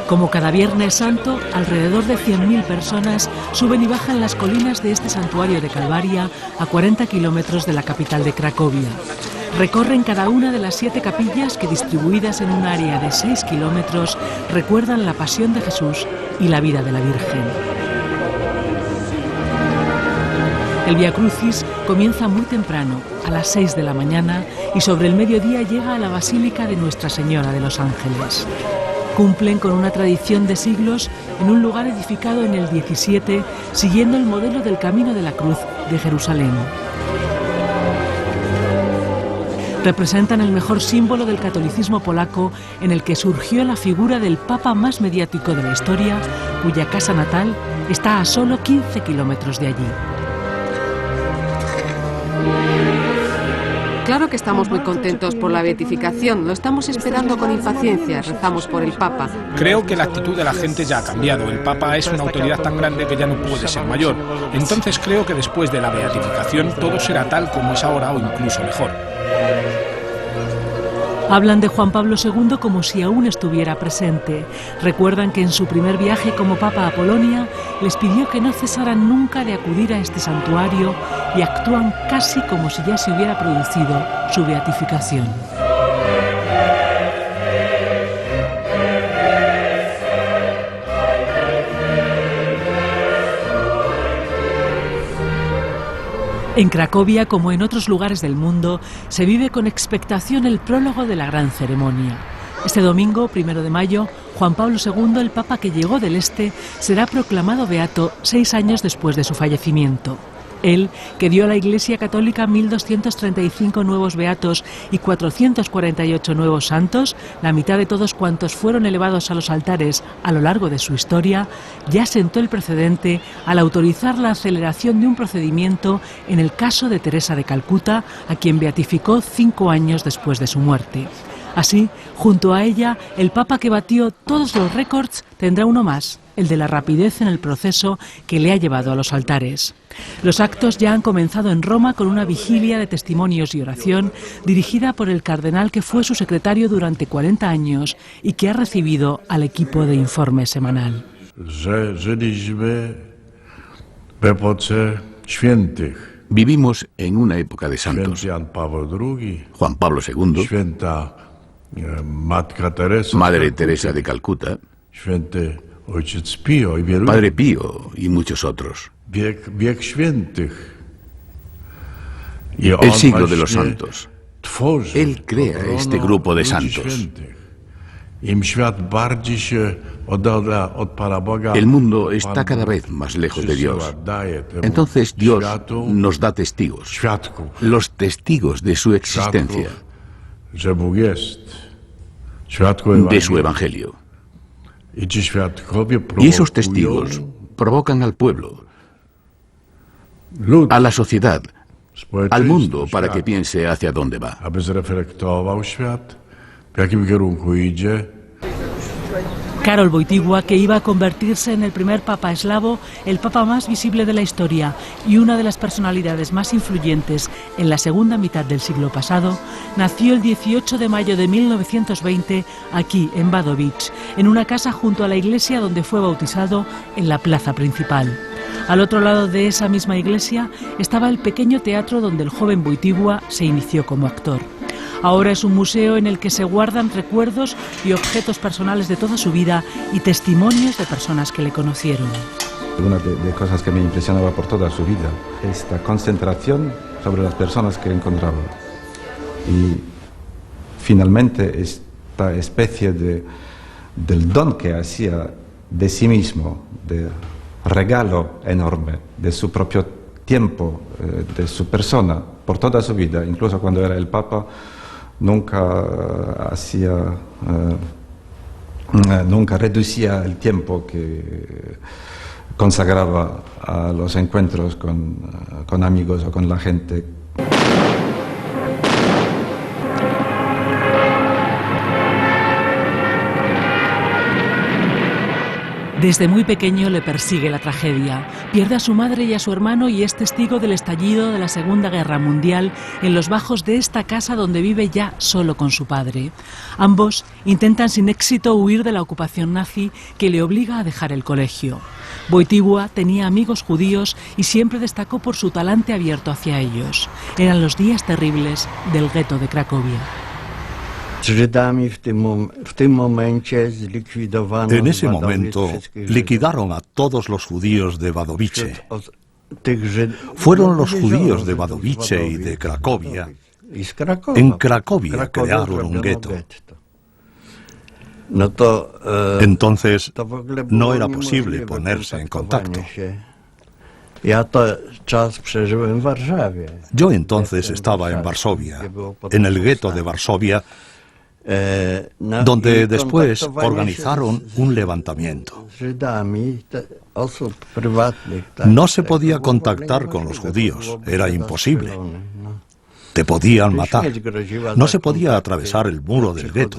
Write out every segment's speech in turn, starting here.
Como cada Viernes Santo, alrededor de 100.000 personas suben y bajan las colinas de este santuario de Calvaria a 40 kilómetros de la capital de Cracovia. Recorren cada una de las 7 capillas que, distribuidas en un área de 6 kilómetros, recuerdan la pasión de Jesús y la vida de la Virgen. El Vía Crucis comienza muy temprano, a las 6 de la mañana, y sobre el mediodía llega a la Basílica de Nuestra Señora de los Ángeles. Cumplen con una tradición de siglos en un lugar edificado en el 17, siguiendo el modelo del Camino de la Cruz de Jerusalén. Representan el mejor símbolo del catolicismo polaco, en el que surgió la figura del papa más mediático de la historia, cuya casa natal está a solo 15 kilómetros de allí. Claro que estamos muy contentos por la beatificación, lo estamos esperando con impaciencia, rezamos por el Papa. Creo que la actitud de la gente ya ha cambiado, el Papa es una autoridad tan grande que ya no puede ser mayor. Entonces creo que después de la beatificación todo será tal como es ahora o incluso mejor. Hablan de Juan Pablo II como si aún estuviera presente. Recuerdan que en su primer viaje como Papa a Polonia les pidió que no cesaran nunca de acudir a este santuario y actúan casi como si ya se hubiera producido su beatificación. En Cracovia, como en otros lugares del mundo, se vive con expectación el prólogo de la gran ceremonia. Este domingo, 1 de mayo, Juan Pablo II, el Papa que llegó del Este, será proclamado beato 6 años después de su fallecimiento. Él, que dio a la Iglesia Católica 1.235 nuevos beatos y 448 nuevos santos, la mitad de todos cuantos fueron elevados a los altares a lo largo de su historia, ya sentó el precedente al autorizar la aceleración de un procedimiento en el caso de Teresa de Calcuta, a quien beatificó 5 años después de su muerte. Así, junto a ella, el Papa que batió todos los récords tendrá uno más, el de la rapidez en el proceso que le ha llevado a los altares. Los actos ya han comenzado en Roma con una vigilia de testimonios y oración dirigida por el cardenal que fue su secretario durante 40 años y que ha recibido al equipo de informe semanal. Vivimos en una época de santos. Juan Pablo II, Madre Teresa de Calcuta, Padre Pío y muchos otros. El siglo de los santos. Él crea este grupo de santos. El mundo está cada vez más lejos de Dios. Entonces Dios nos da testigos, los testigos de su existencia, de su evangelio. Y esos testigos provocan al pueblo, a la sociedad, al mundo para que piense hacia dónde va. Karol Wojtyła, que iba a convertirse en el primer papa eslavo, el papa más visible de la historia y una de las personalidades más influyentes en la segunda mitad del siglo pasado, nació el 18 de mayo de 1920 aquí, en Wadowice, en una casa junto a la iglesia donde fue bautizado, en la plaza principal. Al otro lado de esa misma iglesia estaba el pequeño teatro donde el joven Wojtyła se inició como actor. Ahora es un museo en el que se guardan recuerdos y objetos personales de toda su vida y testimonios de personas que le conocieron. Una de cosas que me impresionaba por toda su vida, esta concentración sobre las personas que encontraba. Y finalmente esta especie del don que hacía de sí mismo, de regalo enorme, de su propio tiempo, de su persona, por toda su vida, incluso cuando era el Papa, nunca reducía el tiempo que consagraba a los encuentros con amigos o con la gente. Desde muy pequeño le persigue la tragedia. Pierde a su madre y a su hermano y es testigo del estallido de la Segunda Guerra Mundial en los bajos de esta casa donde vive ya solo con su padre. Ambos intentan sin éxito huir de la ocupación nazi que le obliga a dejar el colegio. Wojtyła tenía amigos judíos y siempre destacó por su talante abierto hacia ellos. Eran los días terribles del gueto de Cracovia. En ese momento liquidaron a todos los judíos de Wadowice. Fueron los judíos de Wadowice y de Cracovia. En Cracovia crearon un gueto. Entonces no era posible ponerse en contacto. Yo entonces estaba en Varsovia, en el gueto de Varsovia, donde después organizaron un levantamiento. No se podía contactar con los judíos, era imposible. Te podían matar. No se podía atravesar el muro del gueto.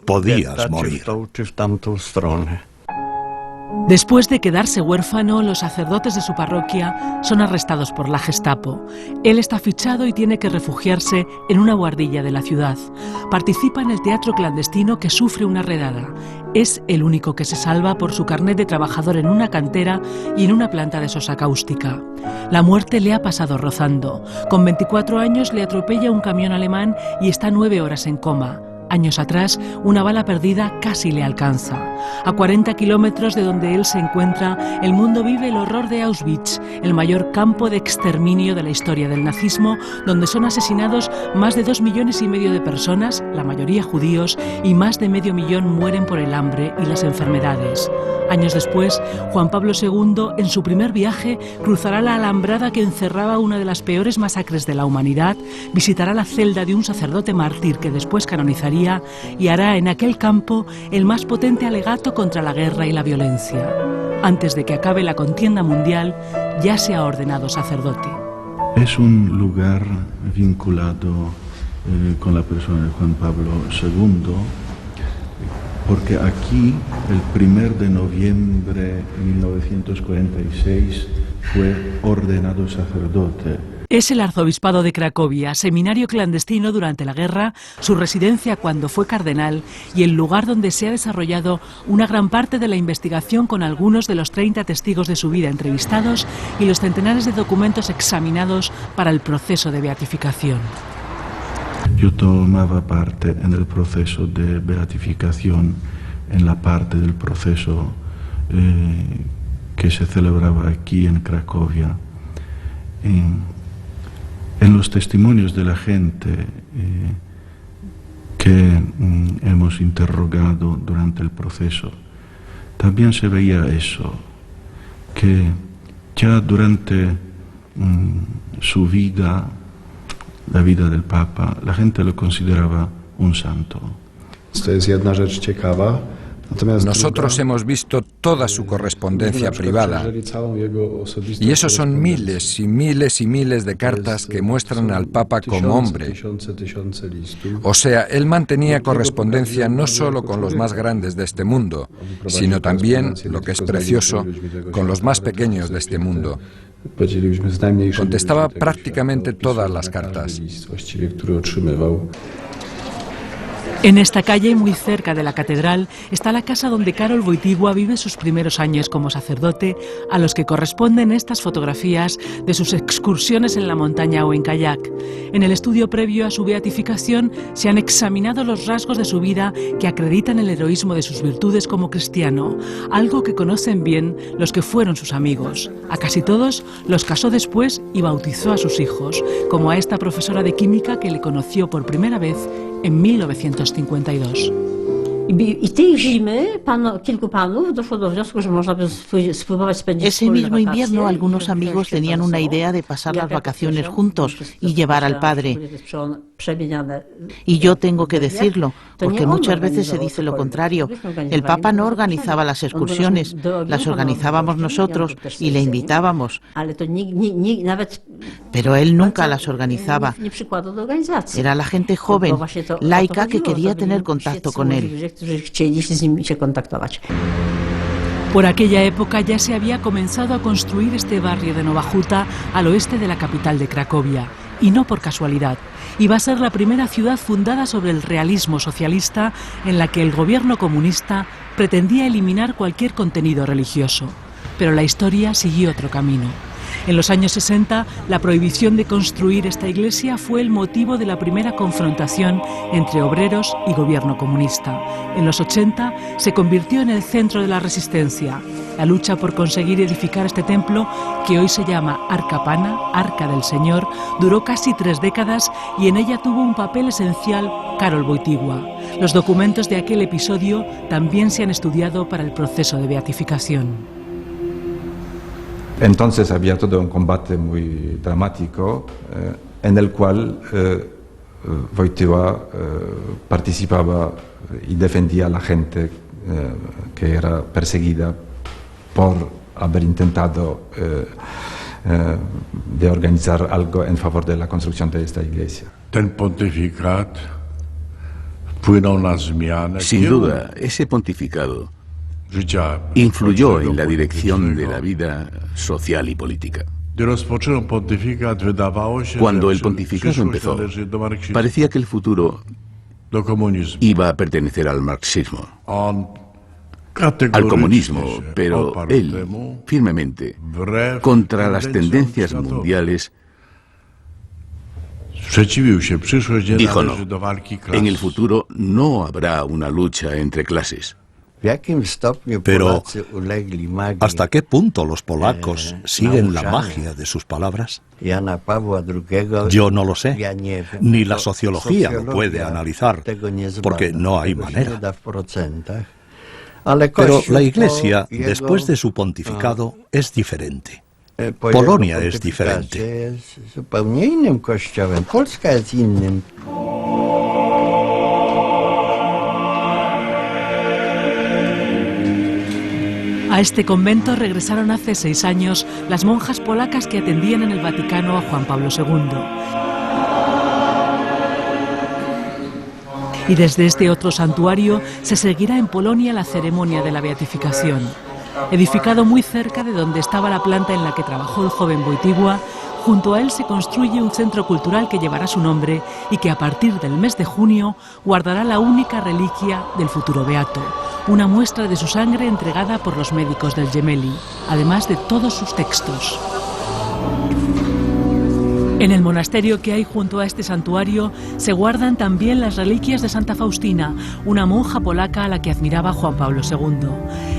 Podías morir. Después de quedarse huérfano, los sacerdotes de su parroquia son arrestados por la Gestapo. Él está fichado y tiene que refugiarse en una buhardilla de la ciudad. Participa en el teatro clandestino que sufre una redada. Es el único que se salva por su carnet de trabajador en una cantera y en una planta de sosa cáustica. La muerte le ha pasado rozando. Con 24 años le atropella un camión alemán y está 9 horas en coma. Años atrás, una bala perdida casi le alcanza. A 40 kilómetros de donde él se encuentra, el mundo vive el horror de Auschwitz, el mayor campo de exterminio de la historia del nazismo, donde son asesinados más de 2,5 millones de personas, la mayoría judíos, y más de 500,000 mueren por el hambre y las enfermedades. Años después, Juan Pablo II, en su primer viaje, cruzará la alambrada que encerraba una de las peores masacres de la humanidad, visitará la celda de un sacerdote mártir que después canonizaría y hará en aquel campo el más potente alegato contra la guerra y la violencia. Antes de que acabe la contienda mundial, ya se ha ordenado sacerdote. Es un lugar vinculado con la persona de Juan Pablo II, porque aquí, el 1 de noviembre de 1946, fue ordenado sacerdote. Es el arzobispado de Cracovia, seminario clandestino durante la guerra, su residencia cuando fue cardenal y el lugar donde se ha desarrollado una gran parte de la investigación con algunos de los 30 testigos de su vida entrevistados y los centenares de documentos examinados para el proceso de beatificación. Yo tomaba parte en el proceso de beatificación, en la parte del proceso que se celebraba aquí en Cracovia. En los testimonios de la gente que hemos interrogado durante el proceso, también se veía eso, que ya durante su vida, la vida del Papa, la gente lo consideraba un santo. To jest jedna rzecz ciekawa. Nosotros hemos visto toda su correspondencia privada y esos son miles y miles y miles de cartas que muestran al Papa como hombre. O sea, él mantenía correspondencia no solo con los más grandes de este mundo, sino también, lo que es precioso, con los más pequeños de este mundo. Contestaba prácticamente todas las cartas. En esta calle, muy cerca de la catedral, está la casa donde Karol Wojtyła vive sus primeros años como sacerdote, a los que corresponden estas fotografías de sus excursiones en la montaña o en kayak. En el estudio previo a su beatificación se han examinado los rasgos de su vida que acreditan el heroísmo de sus virtudes como cristiano, algo que conocen bien los que fueron sus amigos. A casi todos los casó después y bautizó a sus hijos, como a esta profesora de química que le conoció por primera vez en 1952. Ese mismo invierno algunos amigos tenían una idea de pasar las vacaciones juntos y llevar al padre. Y yo tengo que decirlo, porque muchas veces se dice lo contrario. El Papa no organizaba las excursiones, las organizábamos nosotros y le invitábamos. Pero él nunca las organizaba. Era la gente joven, laica, que quería tener contacto con él. Por aquella época ya se había comenzado a construir este barrio de Nowa Huta al oeste de la capital de Cracovia, y no por casualidad. Iba a ser la primera ciudad fundada sobre el realismo socialista en la que el gobierno comunista pretendía eliminar cualquier contenido religioso. Pero la historia siguió otro camino. En los años 60, la prohibición de construir esta iglesia fue el motivo de la primera confrontación entre obreros y gobierno comunista. En los 80, se convirtió en el centro de la resistencia. La lucha por conseguir edificar este templo, que hoy se llama Arca Pana, Arca del Señor, duró casi 3 décadas y en ella tuvo un papel esencial Karol Wojtyła. Los documentos de aquel episodio también se han estudiado para el proceso de beatificación. Entonces había todo un combate muy dramático en el cual Wojtyła participaba y defendía a la gente que era perseguida por haber intentado de organizar algo en favor de la construcción de esta iglesia. Sin duda, ese pontificado influyó en la dirección de la vida social y política. Cuando el pontificado empezó, parecía que el futuro iba a pertenecer al marxismo, al comunismo, pero él, firmemente, contra las tendencias mundiales, dijo no, en el futuro no habrá una lucha entre clases. Pero, ¿hasta qué punto los polacos siguen la magia de sus palabras? Yo no lo sé, ni la sociología lo puede analizar, porque no hay manera. Pero la Iglesia, después de su pontificado, es diferente. Polonia es diferente. A este convento regresaron hace 6 años las monjas polacas que atendían en el Vaticano a Juan Pablo II. Y desde este otro santuario se seguirá en Polonia la ceremonia de la beatificación. Edificado muy cerca de donde estaba la planta en la que trabajó el joven Wojtyła, junto a él se construye un centro cultural que llevará su nombre y que a partir del mes de junio guardará la única reliquia del futuro beato, una muestra de su sangre entregada por los médicos del Gemelli, además de todos sus textos. En el monasterio que hay junto a este santuario se guardan también las reliquias de Santa Faustina, una monja polaca a la que admiraba Juan Pablo II.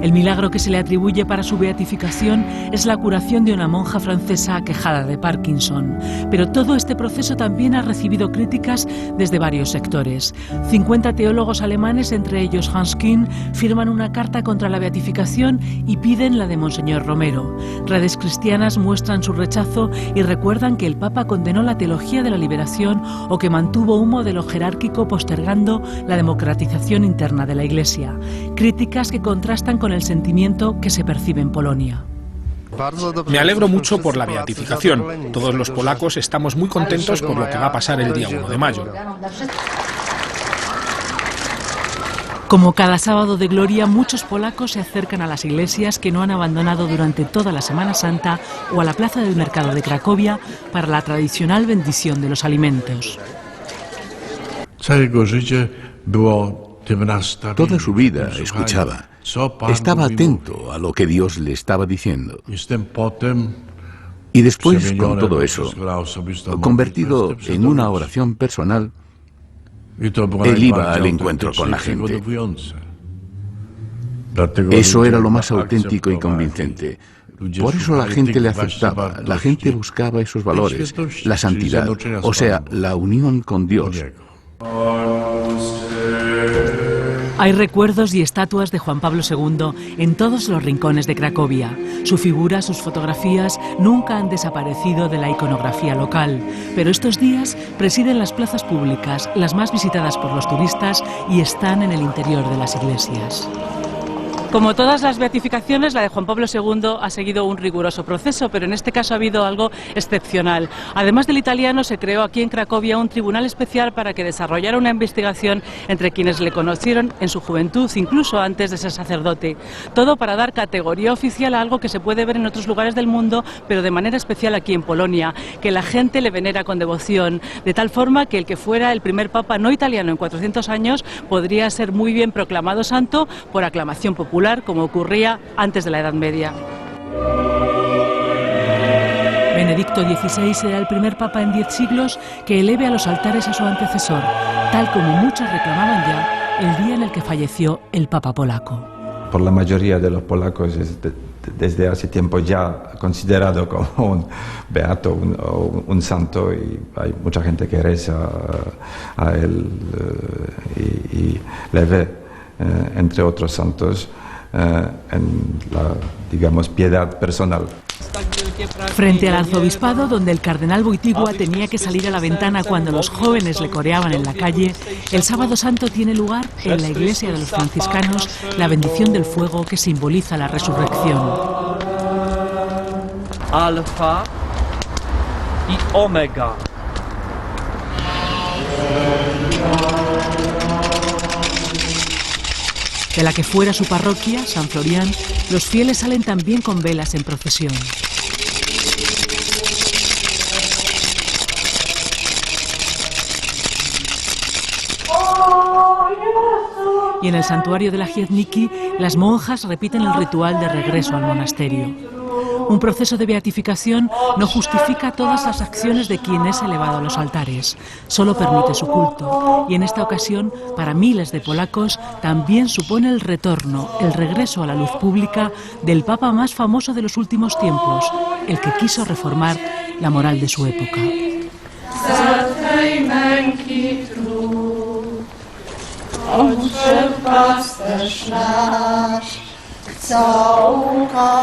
El milagro que se le atribuye para su beatificación es la curación de una monja francesa aquejada de Parkinson. Pero todo este proceso también ha recibido críticas desde varios sectores. 50 teólogos alemanes, entre ellos Hans Kühn, firman una carta contra la beatificación y piden la de Monseñor Romero. Redes cristianas muestran su rechazo y recuerdan que el Papa condenó la teología de la liberación o que mantuvo un modelo jerárquico postergando la democratización interna de la Iglesia. Críticas que contrastan con el sentimiento que se percibe en Polonia. Me alegro mucho por la beatificación. Todos los polacos estamos muy contentos por lo que va a pasar el día 1 de mayo. Como cada sábado de gloria, muchos polacos se acercan a las iglesias que no han abandonado durante toda la Semana Santa o a la plaza del mercado de Cracovia para la tradicional bendición de los alimentos. Toda su vida escuchaba, estaba atento a lo que Dios le estaba diciendo. Y después, con todo eso, convertido en una oración personal, él iba al encuentro con la gente. Eso era lo más auténtico y convincente. Por eso la gente le aceptaba, la gente buscaba esos valores, la santidad, o sea, la unión con Dios. Hay recuerdos y estatuas de Juan Pablo II en todos los rincones de Cracovia. Su figura, sus fotografías nunca han desaparecido de la iconografía local, pero estos días presiden las plazas públicas, las más visitadas por los turistas, y están en el interior de las iglesias. Como todas las beatificaciones, la de Juan Pablo II ha seguido un riguroso proceso, pero en este caso ha habido algo excepcional. Además del italiano, se creó aquí en Cracovia un tribunal especial para que desarrollara una investigación entre quienes le conocieron en su juventud, incluso antes de ser sacerdote. Todo para dar categoría oficial a algo que se puede ver en otros lugares del mundo, pero de manera especial aquí en Polonia, que la gente le venera con devoción, de tal forma que el que fuera el primer papa no italiano en 400 años podría ser muy bien proclamado santo por aclamación popular, como ocurría antes de la Edad Media. Benedicto XVI será el primer papa en 10 siglos que eleve a los altares a su antecesor, tal como muchos reclamaban ya el día en el que falleció el papa polaco. Por la mayoría de los polacos es desde hace tiempo ya considerado como un beato, un santo, y hay mucha gente que reza a él y le ve entre otros santos en la, digamos, piedad personal. Frente al arzobispado, donde el cardenal Wojtyła tenía que salir a la ventana cuando los jóvenes le coreaban en la calle, el Sábado Santo tiene lugar en la iglesia de los franciscanos la bendición del fuego que simboliza la resurrección. Alfa y Omega. De la que fuera su parroquia, San Florián, los fieles salen también con velas en procesión. Y en el santuario de la Giedniki, las monjas repiten el ritual de regreso al monasterio. Un proceso de beatificación no justifica todas las acciones de quien es elevado a los altares, solo permite su culto. Y en esta ocasión, para miles de polacos, también supone el retorno, el regreso a la luz pública del papa más famoso de los últimos tiempos, el que quiso reformar la moral de su época.